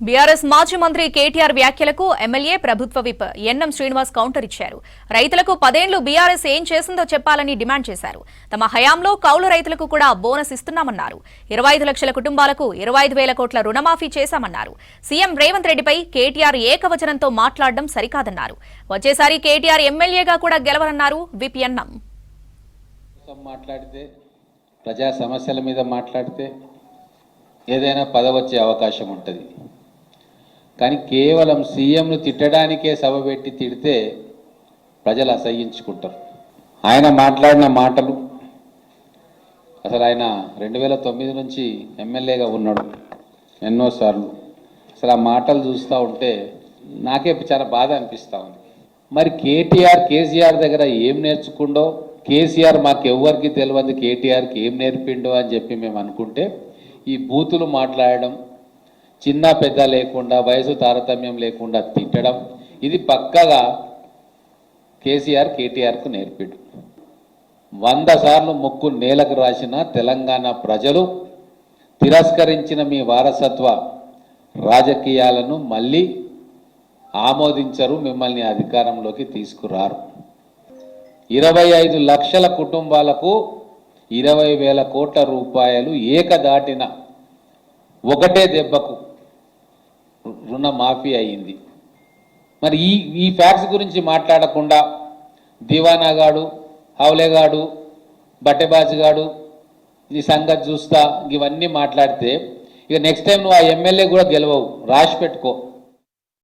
BRS మాజీ మంత్రి కేటీఆర్ వ్యాఖ్యలకు ఎమ్మెల్యే ప్రభుత్వ విప్ ఎన్ఎం శ్రీనివాస్ కౌంటర్ ఇచ్చారు. రైతులకు 10 ఏళ్లు బీఆర్ఎస్ ఏం చేసిందో చెప్పాలని డిమాండ్ చేశారు. తమ హయాంలో కౌలు రైతులకు కూడా బోనస్ ఇస్తున్నామన్నారు. 25 లక్షల కుటుంబాలకు 25,000 కోట్ల రుణమాఫీ చేశామన్నారు. సీఎం రేవంత్ రెడ్డిపై కేటీఆర్ ఏకవచనంతో మాట్లాడడం సరికాదన్నారు. వచ్చేసారి కేటీఆర్ ఎమ్మెల్యేగా కూడా గెలవరన్నారు విప్ ఎన్ఎం. ప్రజా సమస్యల మీద మాట్లాడితే ఏదైనా పదవచ్చే అవకాశం ఉంటుంది. కానీ కేవలం సీఎంను తిట్టడానికే సభ పెట్టి తిడితే ప్రజలు అసహ్యించుకుంటారు. ఆయన మాట్లాడిన మాటలు, అసలు ఆయన 2009 నుంచి ఎమ్మెల్యేగా ఉన్నాడు ఎన్నోసార్లు. అసలు ఆ మాటలు చూస్తూ ఉంటే నాకే చాలా బాధ అనిపిస్తూ ఉంది. మరి కేసీఆర్ దగ్గర ఏం నేర్చుకుండో, కేసీఆర్ మాకెవ్వరికి తెలియదు కేటీఆర్కి ఏం నేర్పిండో అని చెప్పి మేము అనుకుంటే, ఈ బూతులు మాట్లాడడం, చిన్న పెద్ద లేకుండా వయసు తారతమ్యం లేకుండా తిట్టడం, ఇది పక్కగా కేటీఆర్కు నేర్పిడు. 100 సార్లు ముక్కు నేలకు రాసిన తెలంగాణ ప్రజలు తిరస్కరించిన మీ వారసత్వ రాజకీయాలను మళ్ళీ ఆమోదించరు, మిమ్మల్ని అధికారంలోకి తీసుకురారు. 25 లక్షల కుటుంబాలకు 20,000 కోట్ల రూపాయలు ఏకదాటిన ఒకటే దెబ్బకు రుణమాఫీ అయింది. మరి ఈ ఫ్యాక్ట్స్ గురించి మాట్లాడకుండా దివానాగాడు, హౌలేగాడు, బట్టెబాజుగాడు, ఈ సంగతి చూస్తా ఇవన్నీ మాట్లాడితే ఇక నెక్స్ట్ టైం నువ్వు ఆ ఎమ్మెల్యే కూడా గెలవవు, రాసి పెట్టుకో.